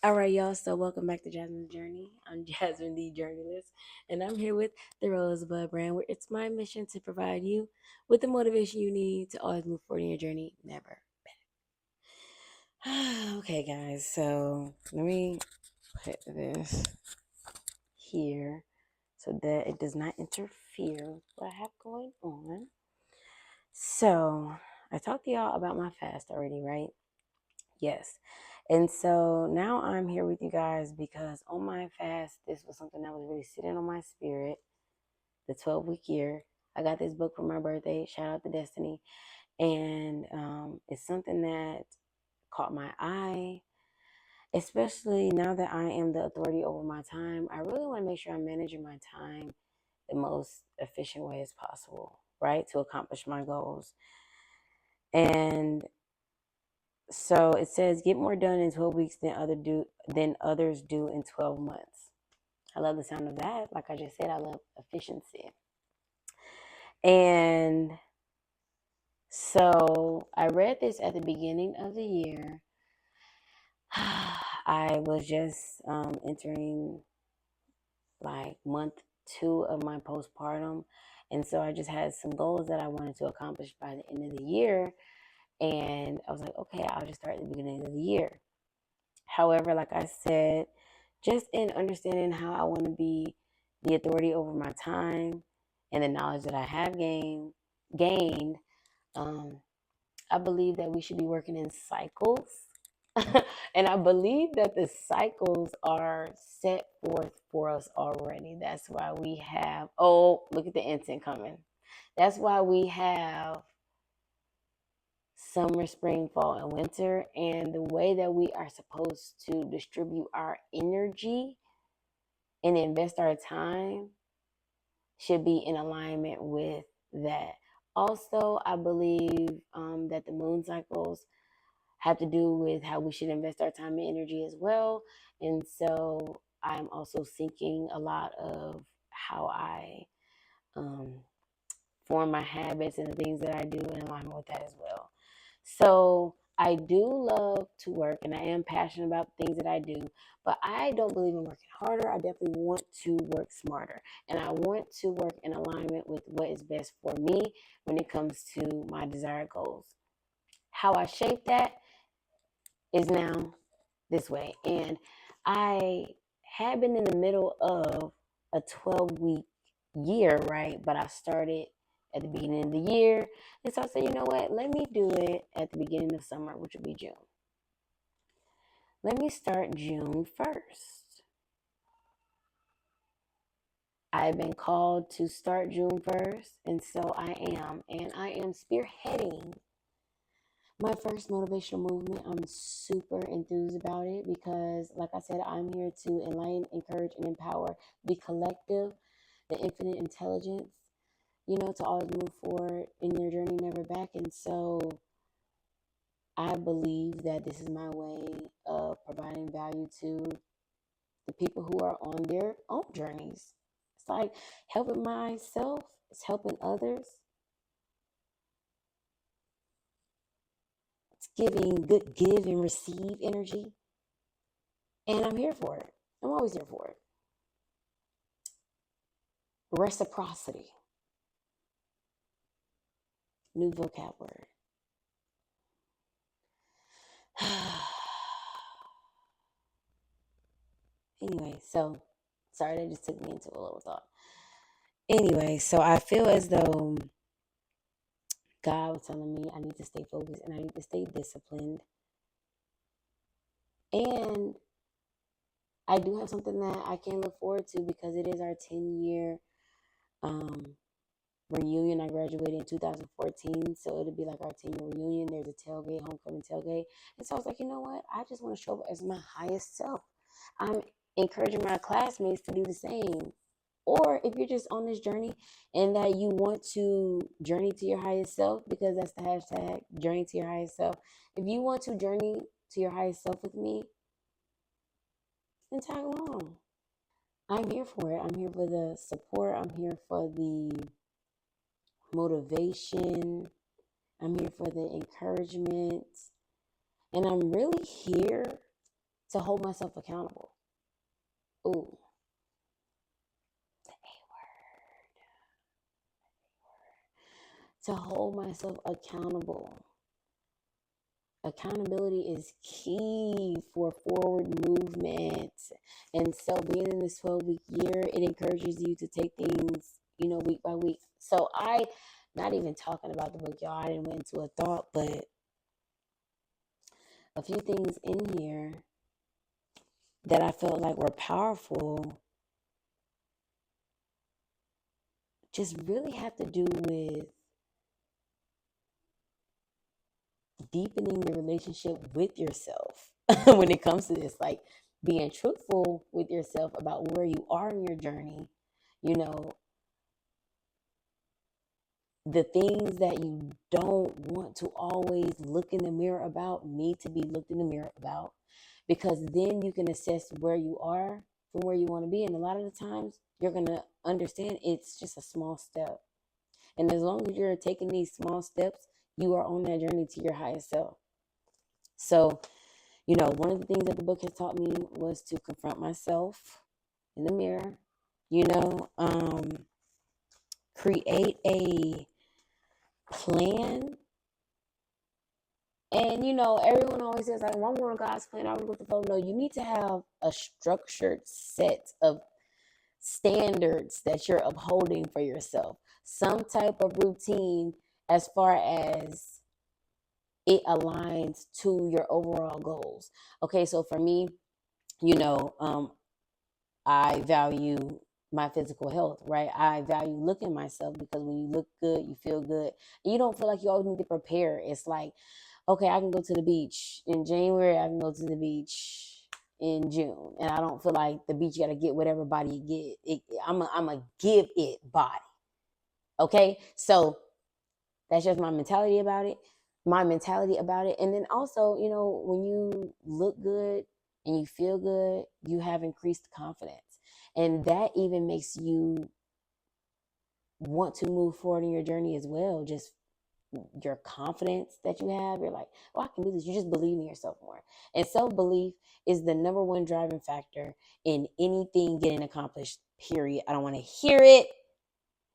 All right, y'all. So, welcome back to Jasmine's Journey. I'm Jasmine, the journalist, and I'm here with the Rosebud Brand, where it's my mission to provide you with the motivation you need to always move forward in your journey. Never. Okay, guys. So, let me put this here so that it does not interfere with what I have going on. So, I talked to y'all about my fast already, right? Yes. And so now I'm here with you guys because on my fast, this was something that was really sitting on my spirit, the 12-week year. I got this book for my birthday. Shout out to Destiny. And it's something that caught my eye, especially now that I am the authority over my time. I really want to make sure I'm managing my time the most efficient way as possible, right? To accomplish my goals. And so it says get more done in 12 weeks than others do in 12 months. I love the sound of that. Like I just said, I love efficiency. And so I read this at the beginning of the year. I was just entering like month 2 of my postpartum. And so I just had some goals that I wanted to accomplish by the end of the year. And I was like, okay, I'll just start at the beginning of the year. However, like I said, just in understanding how I want to be the authority over my time and the knowledge that I have gained, um, I believe that we should be working in cycles. And I believe that the cycles are set forth for us already. That's why we have, oh, look at the intent coming. That's why we have summer, spring, fall, and winter. And the way that we are supposed to distribute our energy and invest our time should be in alignment with that. Also, I believe that the moon cycles have to do with how we should invest our time and energy as well. And so I'm also seeking a lot of how I um, form my habits and the things that I do in alignment with that as well. So I do love to work and I am passionate about the things that I do, but I don't believe in working harder. I definitely want to work smarter and I want to work in alignment with what is best for me when it comes to my desired goals. How I shape that is now this way. And I had been in the middle of a 12-week year, right? But I started at the beginning of the year. And so I said, you know what? Let me do it at the beginning of summer, which would be June. Let me start June 1st. I've been called to start June 1st, and so I am. And I am spearheading my first motivational movement. I'm super enthused about it because, like I said, I'm here to enlighten, encourage, and empower the collective, the infinite intelligence, to always move forward in their journey, never back. And so I believe that this is my way of providing value to the people who are on their own journeys. It's like helping myself, it's helping others, it's giving good give and receive energy. And I'm here for it. I'm always here for it. Reciprocity, new vocab word. Anyway, so sorry that just took me into a little thought. Anyway, so I feel as though God was telling me I need to stay focused and I need to stay disciplined. And I do have something that I can look forward to because it is our 10-year um, reunion. I graduated in 2014, so it'll be like our 10-year reunion. There's a tailgate, homecoming tailgate. And so I was like, you know what? I just want to show up as my highest self. I'm encouraging my classmates to do the same. Or if you're just on this journey and that you want to journey to your highest self, because that's the hashtag, journey to your highest self. If you want to journey to your highest self with me, then tag along. I'm here for it. I'm here for the support. I'm here for the motivation. I'm here for the encouragement. And I'm really here to hold myself accountable. Ooh, the A word. To hold myself accountable. Accountability is key for forward movement. And so being in this 12-week year, it encourages you to take things, week by week. So not even talking about the book, y'all, I didn't went into a thought, but a few things in here that I felt like were powerful just really have to do with deepening your relationship with yourself when it comes to this, like being truthful with yourself about where you are in your journey. The things that you don't want to always look in the mirror about need to be looked in the mirror about, because then you can assess where you are from where you want to be. And a lot of the times you're going to understand it's just a small step. And as long as you're taking these small steps, you are on that journey to your highest self. So, one of the things that the book has taught me was to confront myself in the mirror, create a plan. And, everyone always says, like, well, I'm going to God's plan, I'm going to go to the flow. No, you need to have a structured set of standards that you're upholding for yourself. Some type of routine as far as it aligns to your overall goals. Okay, so for me, I value my physical health, right? I value looking myself, because when you look good, you feel good. And you don't feel like you always need to prepare. It's like, okay, I can go to the beach in January, I can go to the beach in June. And I don't feel like the beach got to get whatever body you get. I'm a give it body. Okay, so that's just my mentality about it. And then also, when you look good and you feel good, you have increased confidence. And that even makes you want to move forward in your journey as well. Just your confidence that you have, you're like, oh, I can do this. You just believe in yourself more. And self-belief is the number one driving factor in anything getting accomplished, period. I don't want to hear it,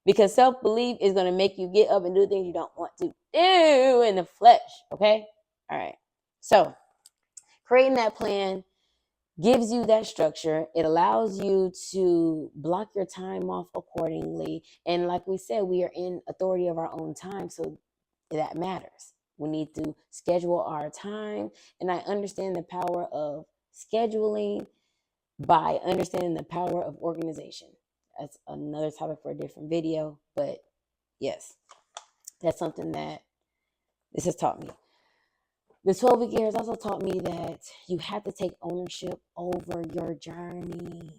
because self-belief is going to make you get up and do things you don't want to do in the flesh. Okay? All right. So creating that plan gives you that structure. It allows you to block your time off accordingly. And like we said, we are in authority of our own time. So that matters. We need to schedule our time. And I understand the power of scheduling by understanding the power of organization. That's another topic for a different video. But yes, that's something that this has taught me. The 12-week year has also taught me that you have to take ownership over your journey.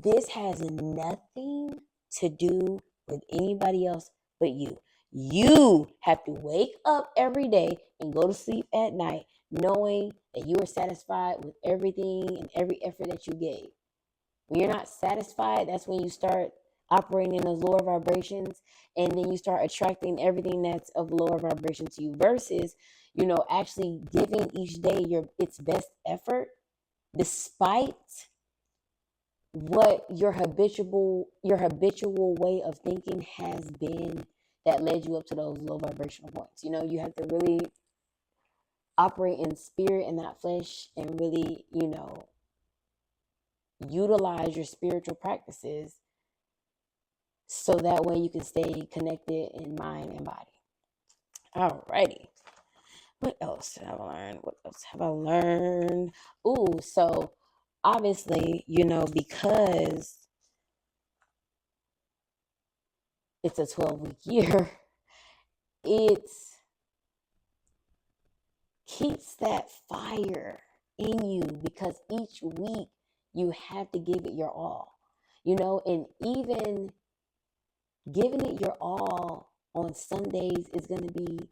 This has nothing to do with anybody else but you. You have to wake up every day and go to sleep at night knowing that you are satisfied with everything and every effort that you gave. When you're not satisfied, that's when you start operating in those lower vibrations, and then you start attracting everything that's of lower vibration to you, versus, actually giving each day its best effort, despite what your habitual way of thinking has been that led you up to those low vibrational points. You have to really operate in spirit and not flesh, and really, utilize your spiritual practices, so that way you can stay connected in mind and body. Alrighty. What else have I learned? Ooh, so obviously, because it's a 12-week year, it keeps that fire in you, because each week you have to give it your all. And even giving it your all on Sundays is going to be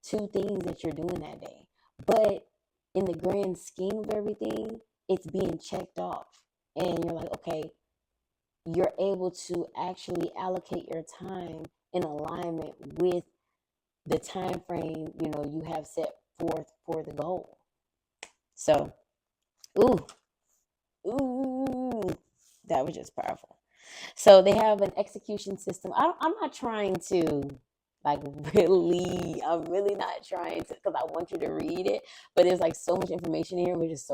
two things that you're doing that day. But in the grand scheme of everything, it's being checked off. And you're like, okay, you're able to actually allocate your time in alignment with the time frame, you have set forth for the goal. So, ooh, ooh, that was just powerful. So they have an execution system. I'm not trying to like I'm really not trying to because I want you to read it. But there's like so much information here, which is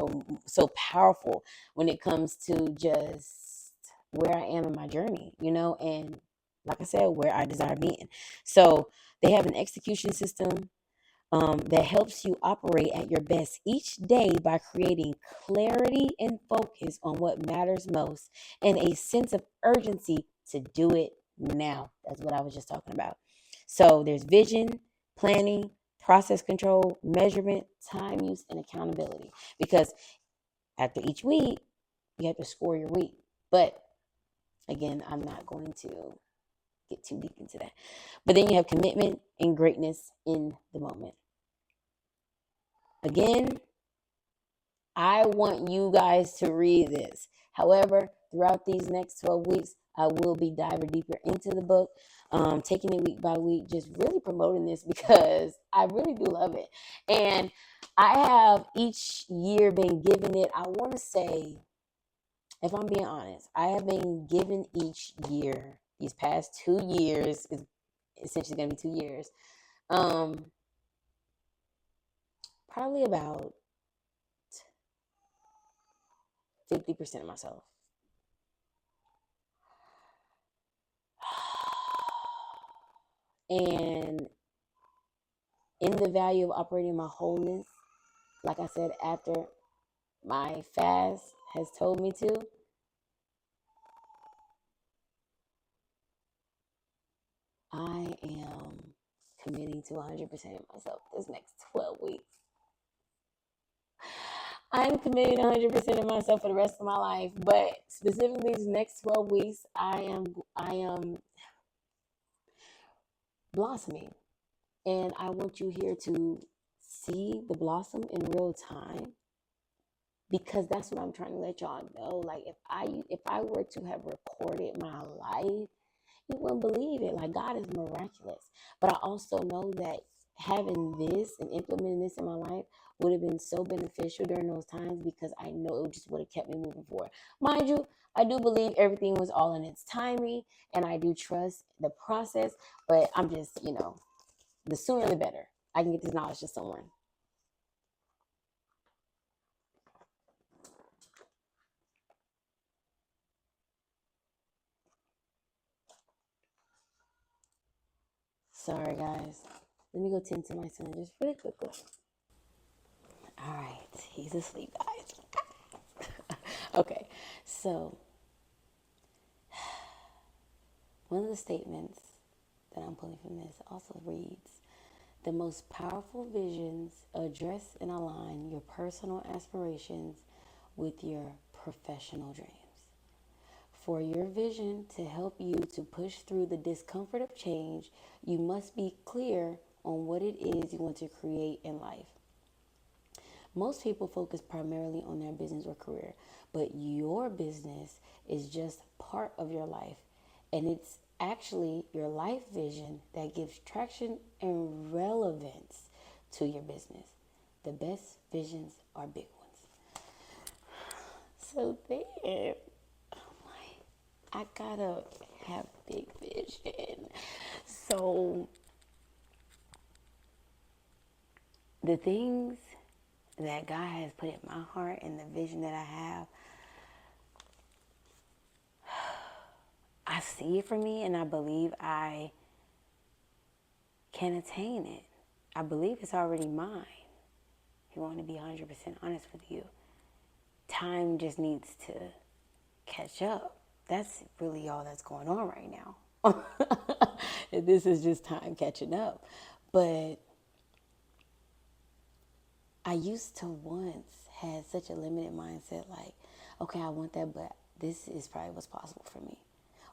so powerful when it comes to just where I am in my journey, and like I said, where I desire being. So they have an execution system that helps you operate at your best each day by creating clarity and focus on what matters most and a sense of urgency to do it now. That's what I was just talking about. So there's vision, planning, process control, measurement, time use, and accountability. Because after each week, you have to score your week. But again, I'm not going to get too deep into that. But then you have commitment and greatness in the moment. Again, I want you guys to read this. However, throughout these next 12 weeks, I will be diving deeper into the book, taking it week by week, just really promoting this because I really do love it. And I have each year been given it, I want to say, if I'm being honest, I have been given each year, these past 2 years, is essentially going to be 2 years, probably about 50% of myself. And in the value of operating my wholeness, like I said, after my fast has told me to, I am committing to 100% of myself this next 12 weeks. I'm committing 100% of myself for the rest of my life, but specifically these next 12 weeks, I am blossoming. And I want you here to see the blossom in real time because that's what I'm trying to let y'all know. Like if I were to have recorded my life, you wouldn't believe it. Like God is miraculous. But I also know that having this and implementing this in my life would have been so beneficial during those times because I know it just would have kept me moving forward. Mind you, I do believe everything was all in its timing and I do trust the process, but I'm just, the sooner the better. I can get this knowledge to someone. Sorry, guys. Let me go tend to my son just really quickly. All right, he's asleep, guys. Okay, so one of the statements that I'm pulling from this also reads, the most powerful visions address and align your personal aspirations with your professional dreams. For your vision to help you to push through the discomfort of change, you must be clear on what it is you want to create in life. Most people focus primarily on their business or career, but your business is just part of your life. And it's actually your life vision that gives traction and relevance to your business. The best visions are big ones. So then, I gotta have big vision. So the things that God has put in my heart and the vision that I have, I see it for me and I believe I can attain it. I believe it's already mine. If you want to be 100% honest with you, time just needs to catch up. That's really all that's going on right now. This is just time catching up. But I used to once had such a limited mindset, like, okay, I want that, but this is probably what's possible for me.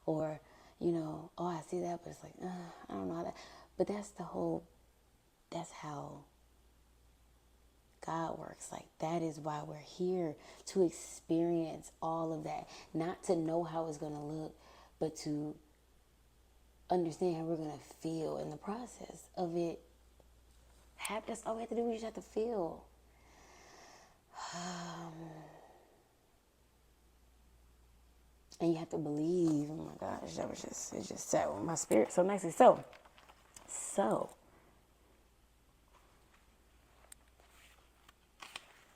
Or, oh, I see that, but it's like, I don't know how that. But that's how God works. Like, that is why we're here, to experience all of that. Not to know how it's going to look, but to understand how we're going to feel in the process of it. That's all we have to do. We just have to feel. And you have to believe. Oh my gosh, it just sat with my spirit so nicely. So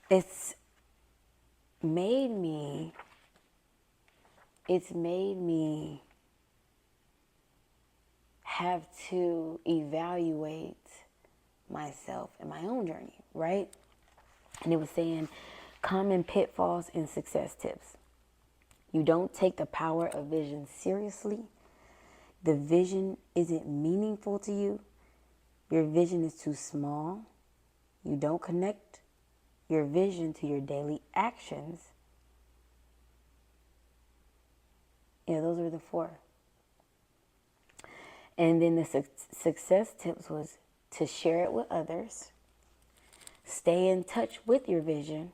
it's made me have to evaluate myself and my own journey, right? And it was saying common pitfalls and success tips. You don't take the power of vision seriously. The vision isn't meaningful to you. Your vision is too small. You don't connect your vision to your daily actions. Yeah, those are the 4. And then the success tips was to share it with others, stay in touch with your vision,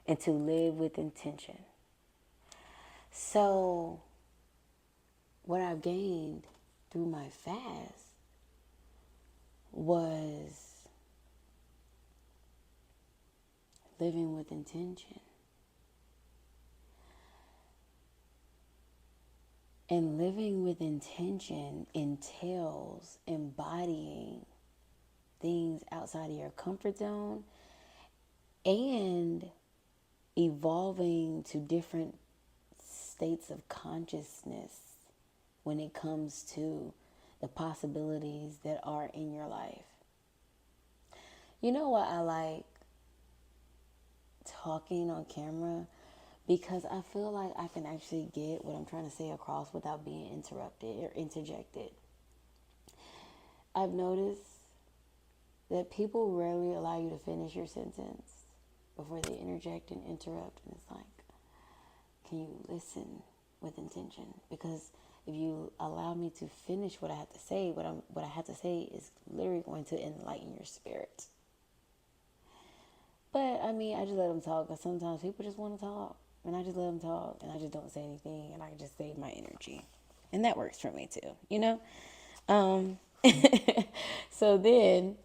and to live with intention. So what I've gained through my fast was living with intention. And living with intention entails embodying things outside of your comfort zone and evolving to different states of consciousness when it comes to the possibilities that are in your life. You know what I like talking on camera? Because I feel like I can actually get what I'm trying to say across without being interrupted or interjected. I've noticed that people rarely allow you to finish your sentence before they interject and interrupt. And it's like, can you listen with intention? Because if you allow me to finish what I have to say, what I have to say is literally going to enlighten your spirit. But I mean, I just let them talk, because sometimes people just want to talk, and I just let them talk, and I just don't say anything, and I just save my energy, and that works for me too, you know. So then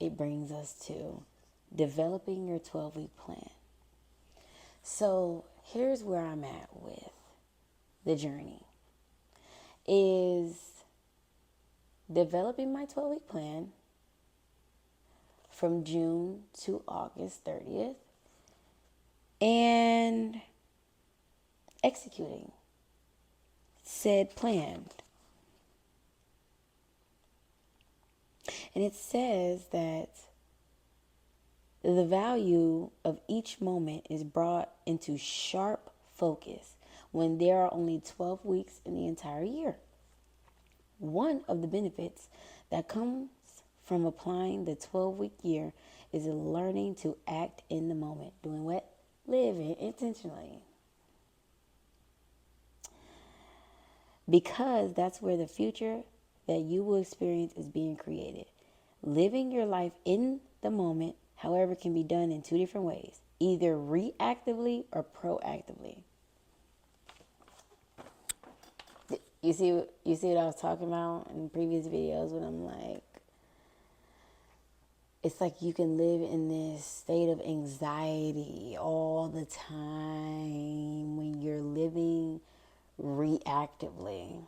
it brings us to developing your 12-week plan. So here's where I'm at with the journey, is developing my 12-week plan from June to August 30th and executing said plan. And it says that the value of each moment is brought into sharp focus when there are only 12 weeks in the entire year. One of the benefits that comes from applying the 12-week year is learning to act in the moment. Doing what? Living intentionally. Because that's where the future that you will experience is being created. Living your life in the moment, however, can be done in 2 different ways, either reactively or proactively. You see what I was talking about in previous videos when I'm like, it's like you can live in this state of anxiety all the time when you're living reactively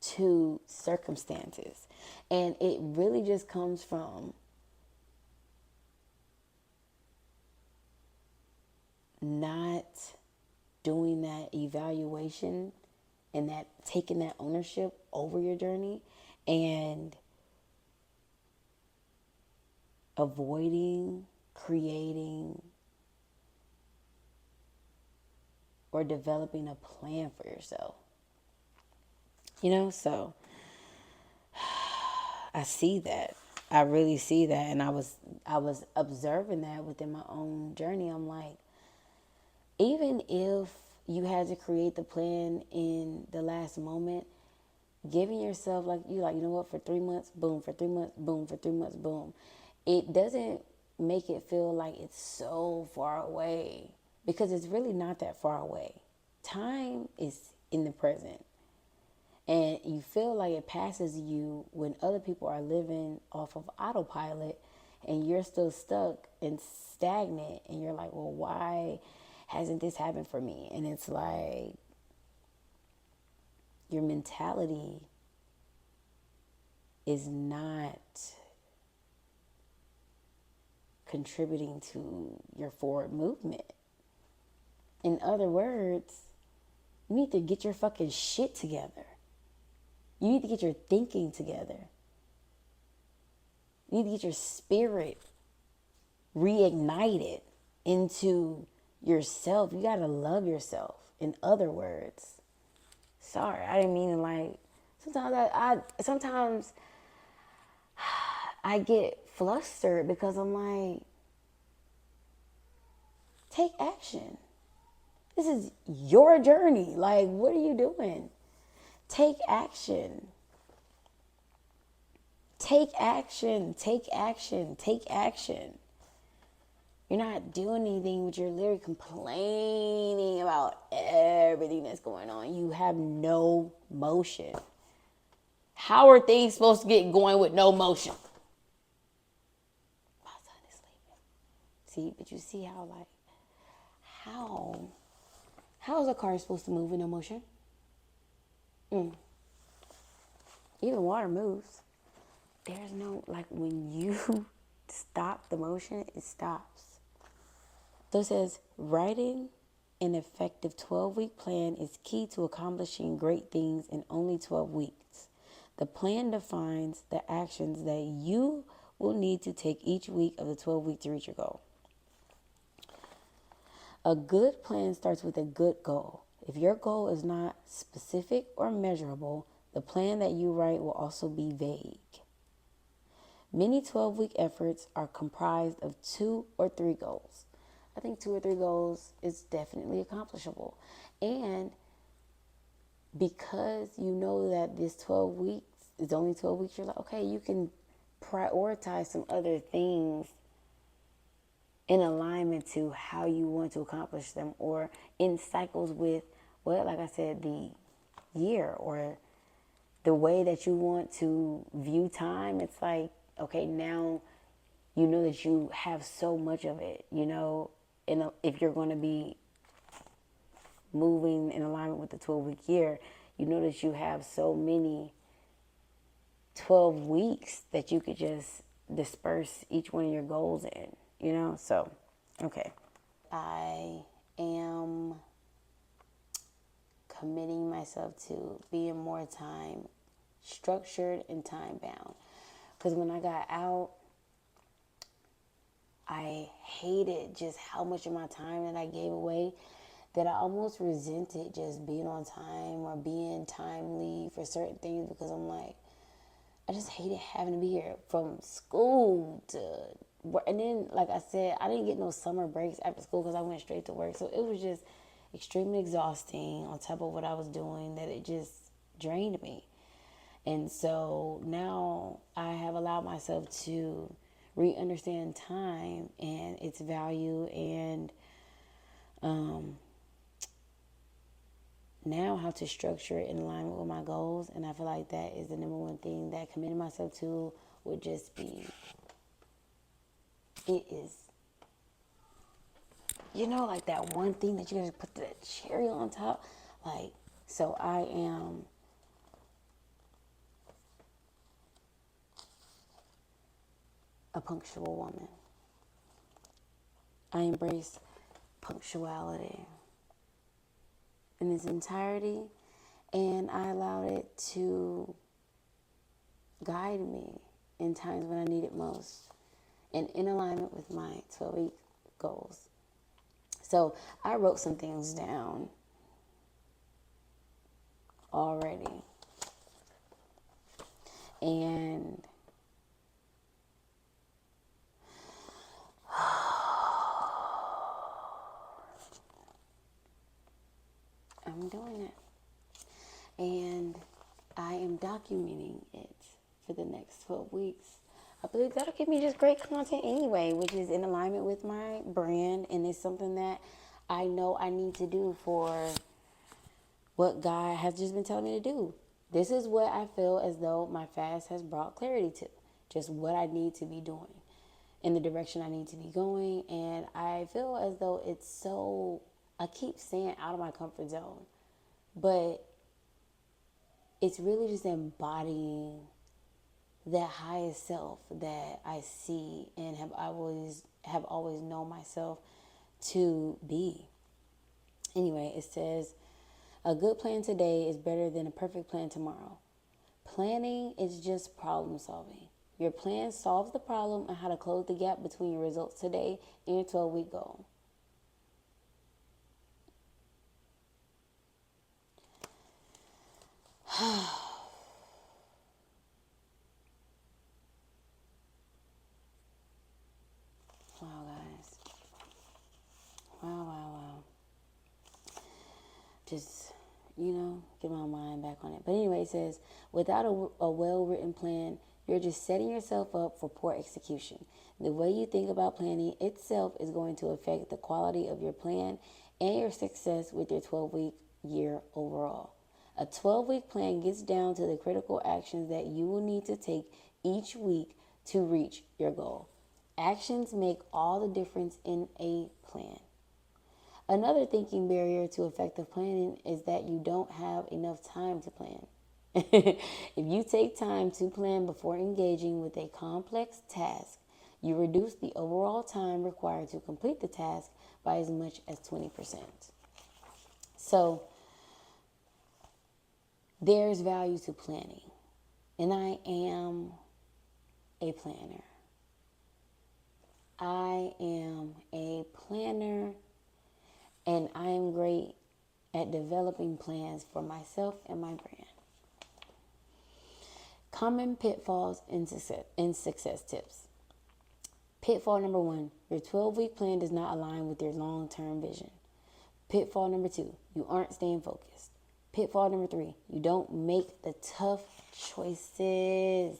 to circumstances. And it really just comes from not doing that evaluation and that taking that ownership over your journey and avoiding creating or developing a plan for yourself. You know, so I see that. I really see that. And I was observing that within my own journey. I'm like, even if you had to create the plan in the last moment, giving yourself you know what, for 3 months, boom, for 3 months, boom, for 3 months, boom. It doesn't make it feel like it's so far away, because it's really not that far away. Time is in the present. And you feel like it passes you when other people are living off of autopilot and you're still stuck and stagnant, and you're like, well, why hasn't this happened for me? And it's like your mentality is not contributing to your forward movement. In other words, you need to get your fucking shit together. You need to get your thinking together. You need to get your spirit reignited into yourself. You gotta love yourself. In other words, sorry, I didn't mean to like. Sometimes I get flustered because I'm like, take action. This is your journey. Like, what are you doing? Take action. Take action. Take action. Take action. You're not doing anything, but you're literally complaining about everything that's going on. You have no motion. How are things supposed to get going with no motion? My son is sleeping. See, but you see how, like, how is a car supposed to move with no motion? Even water moves. There's no, like, when you stop the motion, it stops. So it says, writing an effective 12-week plan is key to accomplishing great things in only 12 weeks. The plan defines the actions that you will need to take each week of the 12 weeks to reach your goal. A good plan starts with a good goal. If your goal is not specific or measurable, the plan that you write will also be vague. Many 12-week efforts are comprised of 2 or 3 goals. I think 2 or 3 goals is definitely accomplishable. And because you know that this 12 weeks is only 12 weeks, you're like, okay, you can prioritize some other things in alignment to how you want to accomplish them, or in cycles with, well, like I said, the year or the way that you want to view time. It's like, okay, now you know that you have so much of it, you know, and if you're going to be moving in alignment with the 12-week year, you know that you have so many 12 weeks that you could just disperse each one of your goals in, you know? So, okay. I am committing myself to being more time structured and time bound. Because when I got out, I hated just how much of my time that I gave away, that I almost resented just being on time or being timely for certain things, because I'm like, I just hated having to be here from school to work. And then, like I said, I didn't get no summer breaks after school because I went straight to work. So it was just extremely exhausting on top of what I was doing, that it just drained me. And so now I have allowed myself to re-understand time and its value, and now how to structure it in alignment with my goals. And I feel like that is the number one thing that committing myself to would just be, it is, you know, like that one thing that you gotta put that cherry on top. Like, so I am a punctual woman. I embrace punctuality in its entirety, and I allowed it to guide me in times when I need it most, and in alignment with my 12-week goals. So I wrote some things down already, and I'm doing it. And I am documenting it for the next 12 weeks. I believe that'll give me just great content anyway, which is in alignment with my brand, and it's something that I know I need to do for what God has just been telling me to do. This is what I feel as though my fast has brought clarity to, just what I need to be doing. in the direction I need to be going. And I feel as though it's so, I keep saying out of my comfort zone, but it's really just embodying that highest self that I see and have always known myself to be. Anyway, it says, a good plan today is better than a perfect plan tomorrow. Planning is just problem solving. Your plan solves the problem on how to close the gap between your results today and your 12-week goal. Wow, guys. Wow. Just, get my mind back on it. But anyway, it says, without a well-written plan, you're just setting yourself up for poor execution. The way you think about planning itself is going to affect the quality of your plan and your success with your 12-week year overall. A 12-week plan gets down to the critical actions that you will need to take each week to reach your goal. Actions make all the difference in a plan. Another thinking barrier to effective planning is that you don't have enough time to plan. If you take time to plan before engaging with a complex task, you reduce the overall time required to complete the task by as much as 20%. So, there's value to planning. And I am a planner. I am a planner, and I am great at developing plans for myself and my brand. Common pitfalls in success tips. Pitfall number 1, your 12-week plan does not align with your long-term vision. Pitfall number 2, you aren't staying focused. Pitfall number 3, you don't make the tough choices.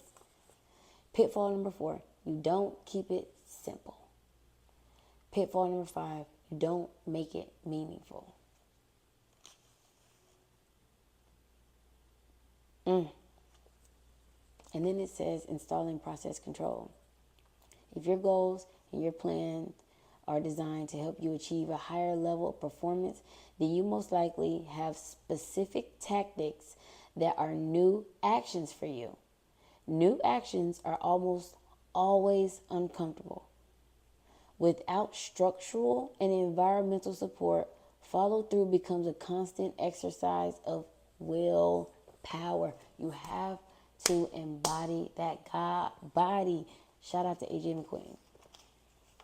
Pitfall number 4, you don't keep it simple. Pitfall number 5, you don't make it meaningful. And then it says installing process control. If your goals and your plans are designed to help you achieve a higher level of performance, then you most likely have specific tactics that are new actions for you. New actions are almost always uncomfortable. Without structural and environmental support, follow through becomes a constant exercise of willpower. You have to embody that God body. Shout out to AJ McQueen.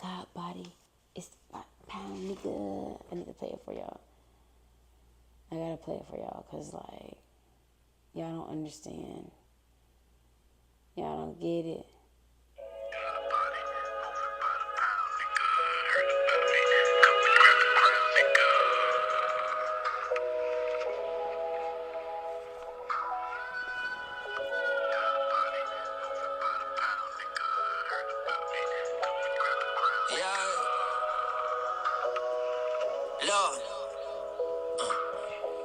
God body is my pound, nigga. I need to play it for y'all. I gotta play it for y'all because, y'all don't understand. Y'all don't get it. Lord,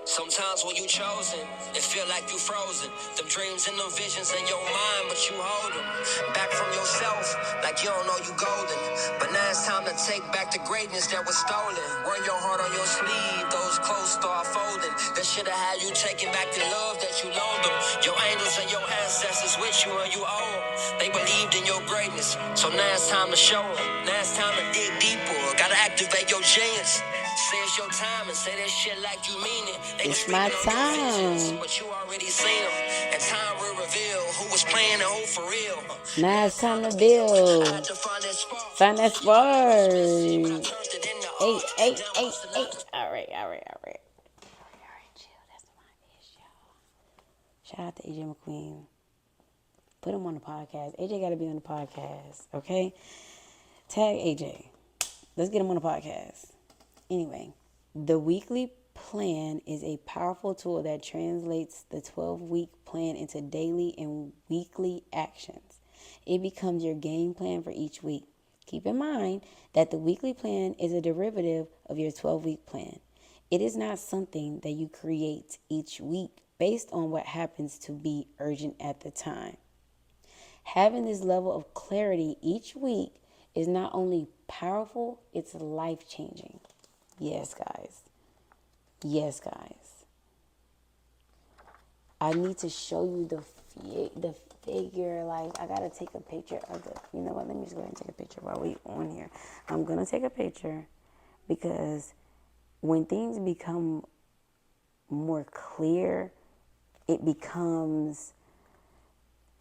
sometimes when you chosen, it feel like you frozen. Them dreams and them visions in your mind, but you hold them back from yourself, like you don't know you golden. But now it's time to take back the greatness that was stolen. Wear your heart on your sleeve, those clothes start folding. That should have had you taking back the love that you loaned them. Your angels and your ancestors with you and you owe them. They believed in your greatness, so now it's time to show them. Now it's time to dig deeper, gotta activate your genius. Say it's your time and say that shit like you mean it. They It's my time. but you already seen them. And time will reveal who was playing and who for real. Now it's time to build. I had to find that spark. Find that spark. Hey. All right. Chill. That's my bitch, y'all. Shout out to AJ McQueen. Put him on the podcast. AJ got to be on the podcast, okay? Tag AJ. Let's get him on the podcast. Anyway, the weekly plan is a powerful tool that translates the 12-week plan into daily and weekly actions. It becomes your game plan for each week. Keep in mind that the weekly plan is a derivative of your 12-week plan. It is not something that you create each week based on what happens to be urgent at the time. Having this level of clarity each week is not only powerful, it's life changing. Yes, guys. Yes, guys. I need to show you the figure. Like, I gotta take a picture of the. You know what? Let me just go ahead and take a picture while we on here. I'm gonna take a picture because when things become more clear, it becomes,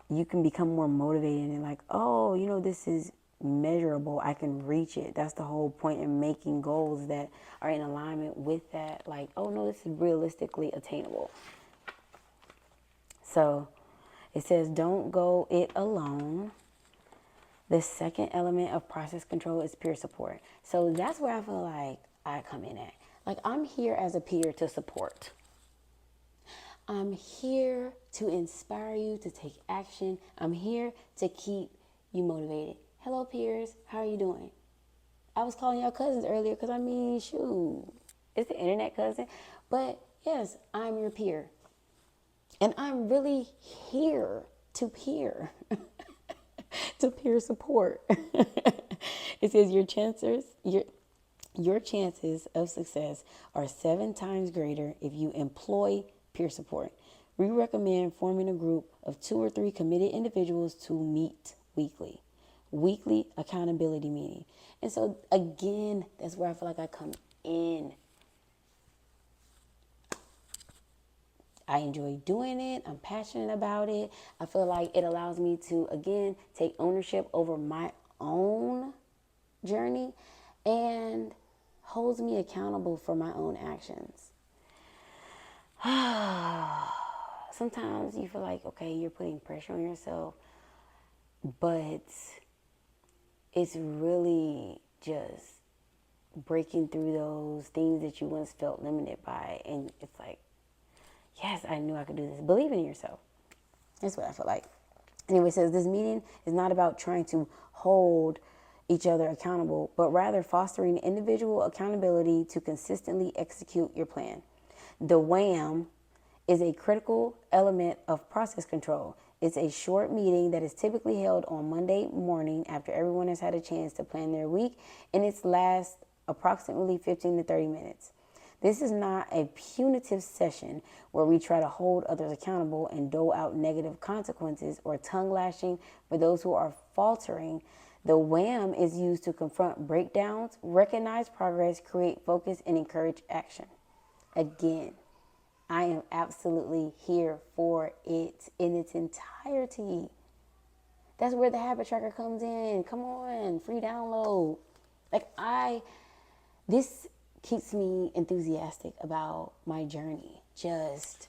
you can become more motivated and like, oh, you know, this is measurable. I can reach it. That's the whole point in making goals that are in alignment with that. Like, oh no, this is realistically attainable. So it says, don't go it alone. The second element of process control is peer support. So that's where I feel like I come in at. Like, I'm here as a peer to support. I'm here to inspire you to take action. I'm here to keep you motivated. Hello, peers. How are you doing? I was calling y'all cousins earlier because, I mean, shoot, it's the internet cousin. But yes, I'm your peer. And I'm really here to peer, to peer support. It says your chances of success are 7 times greater if you employ peer support. We recommend forming a group of 2 or 3 committed individuals to meet weekly. Weekly accountability meeting. And so again, that's where I feel like I come in. I enjoy doing it. I'm passionate about it. I feel like it allows me to, again, take ownership over my own journey and holds me accountable for my own actions. Sometimes you feel like, okay, you're putting pressure on yourself, but it's really just breaking through those things that you once felt limited by. And it's like, yes, I knew I could do this. Believe in yourself. That's what I feel like. Anyway, it says this meeting is not about trying to hold each other accountable, but rather fostering individual accountability to consistently execute your plan. The WHAM is a critical element of process control. It's a short meeting that is typically held on Monday morning after everyone has had a chance to plan their week, and it lasts approximately 15 to 30 minutes. This is not a punitive session where we try to hold others accountable and dole out negative consequences or tongue lashing for those who are faltering. The WHAM is used to confront breakdowns, recognize progress, create focus, and encourage action. Again, I am absolutely here for it in its entirety. That's where the habit tracker comes in. Come on, free download. This keeps me enthusiastic about my journey. Just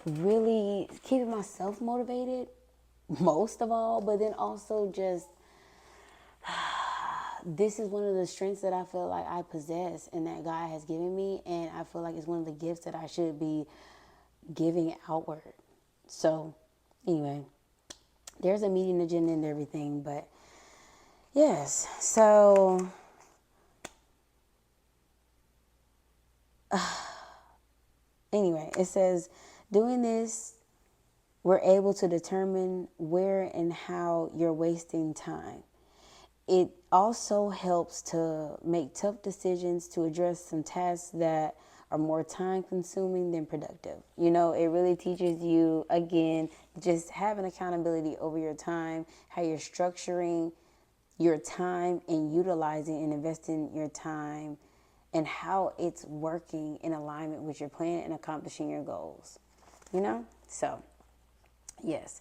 really keeping myself motivated, most of all, but then also just, this is one of the strengths that I feel like I possess and that God has given me. And I feel like it's one of the gifts that I should be giving outward. So anyway, there's a meeting agenda and everything, but yes. So anyway, it says doing this, we're able to determine where and how you're wasting time. It also helps to make tough decisions to address some tasks that are more time consuming than productive. You know, it really teaches you, again, just having accountability over your time, how you're structuring your time and utilizing and investing your time, and how it's working in alignment with your plan and accomplishing your goals. You know? So, yes.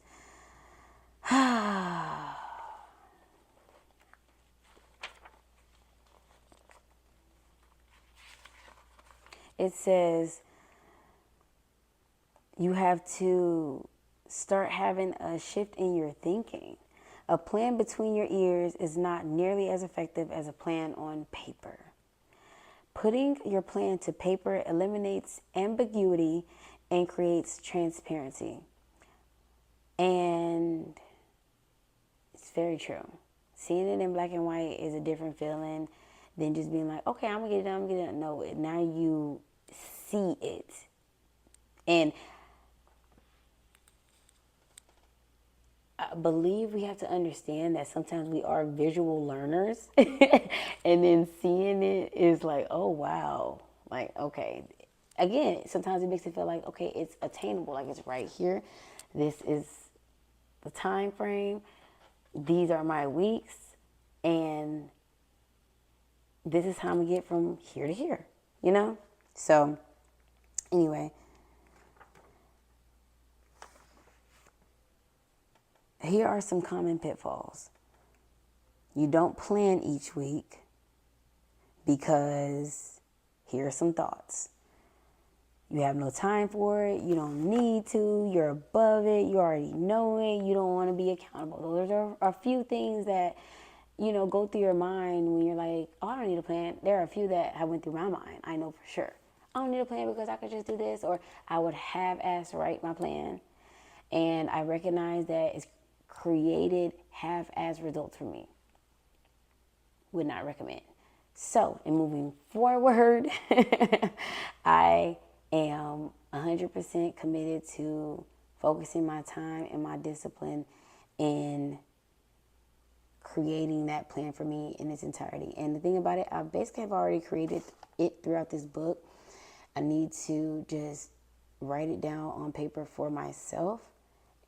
It says you have to start having a shift in your thinking. A plan between your ears is not nearly as effective as a plan on paper. Putting your plan to paper eliminates ambiguity and creates transparency. And it's very true. Seeing it in black and white is a different feeling than just being like, okay, I'm going to get it done, I'm going to get it done. No, now you see it. And I believe we have to understand that sometimes we are visual learners, and then seeing it is like, oh wow, like okay. Again, sometimes it makes it feel like okay, it's attainable, like it's right here. This is the time frame. These are my weeks, and this is how I'm gonna get from here to here. You know. So anyway, here are some common pitfalls. You don't plan each week because here are some thoughts. You have no time for it. You don't need to. You're above it. You already know it. You don't want to be accountable. Those are a few things that, go through your mind when you're like, oh, I don't need a plan. There are a few that have went through my mind. I know for sure. I don't need a plan because I could just do this, or I would have asked write my plan. And I recognize that it's created half-ass results for me. Would not recommend. So, in moving forward, I am 100% committed to focusing my time and my discipline in creating that plan for me in its entirety. And the thing about it, I basically have already created it throughout this book. I need to just write it down on paper for myself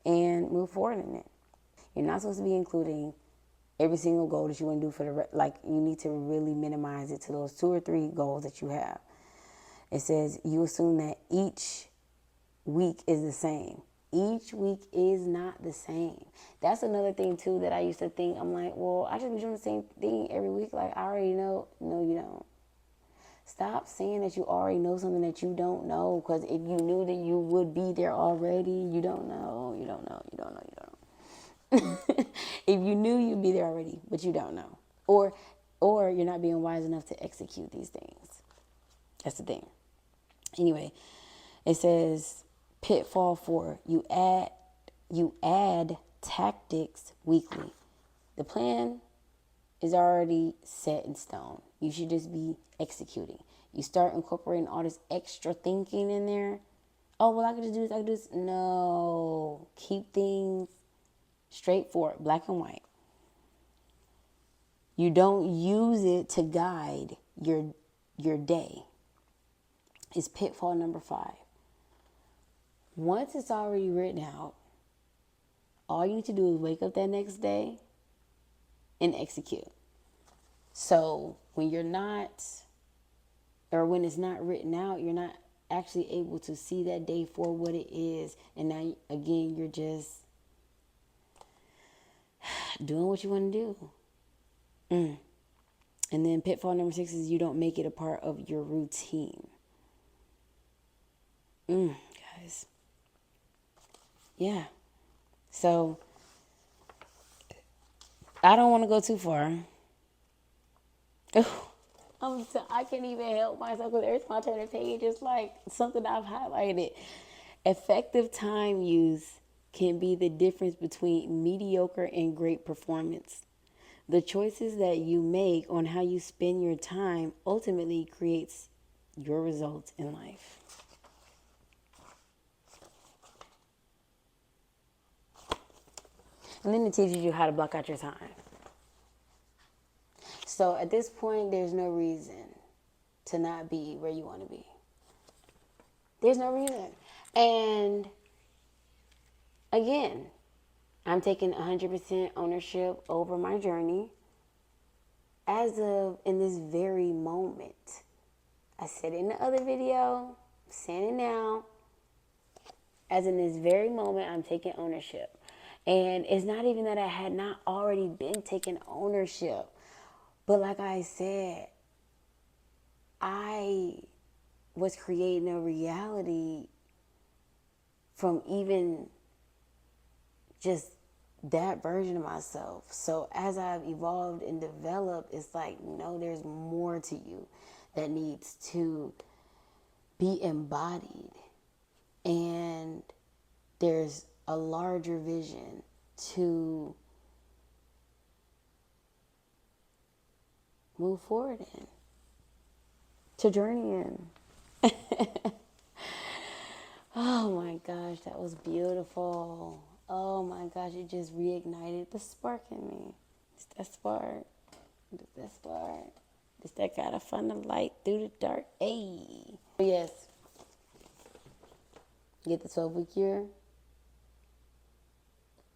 and move forward in it. You're not supposed to be including every single goal that you want to do for like you need to really minimize it to those 2 or 3 goals that you have. It says you assume that each week is the same. Each week is not the same. That's another thing too that I used to think. I'm like, well, I should be doing the same thing every week. Like I already know. No, you don't. Stop saying that you already know something that you don't know. Because if you knew that you would be there already, you don't know. You don't know. You don't know. You don't know. If you knew, you'd be there already, but you don't know, or you're not being wise enough to execute these things. That's the thing. Anyway, it says pitfall 4: you add tactics weekly. The plan is already set in stone. You should just be executing. You start incorporating all this extra thinking in there. Oh well, I could just do this. I could do this. No, keep things straightforward, black and white. You don't use it to guide your day. It's pitfall number 5. Once it's already written out, all you need to do is wake up that next day and execute. So when you're not, or when it's not written out, you're not actually able to see that day for what it is. And now, again, you're just doing what you want to do. And then pitfall number 6 is you don't make it a part of your routine. Guys. Yeah. So I don't want to go too far. I can't even help myself because every time I turn the page, it's like something I've highlighted. Effective time use can be the difference between mediocre and great performance. The choices that you make on how you spend your time ultimately creates your results in life. And then it teaches you how to block out your time. So at this point, there's no reason to not be where you want to be. There's no reason. And again, I'm taking 100% ownership over my journey as of in this very moment. I said it in the other video, I'm saying it now. As in this very moment, I'm taking ownership. And it's not even that I had not already been taking ownership. But like I said, I was creating a reality from even just that version of myself. So as I've evolved and developed, it's like, no, there's more to you that needs to be embodied. And there's a larger vision to move forward in, to journey in. Oh my gosh, that was beautiful. Oh my gosh, it just reignited the spark in me. It's that spark. It's that spark. It's that kind of fun of light through the dark. Hey. Yes. Get the 12-week year.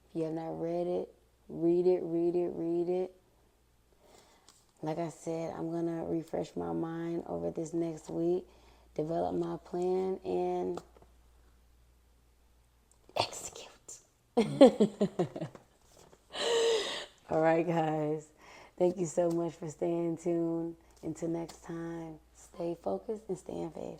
If you have not read it, read it, read it, read it. Like I said, I'm going to refresh my mind over this next week, develop my plan, and execute. All right, guys. Thank you so much for staying tuned. Until next time, stay focused and stay in faith.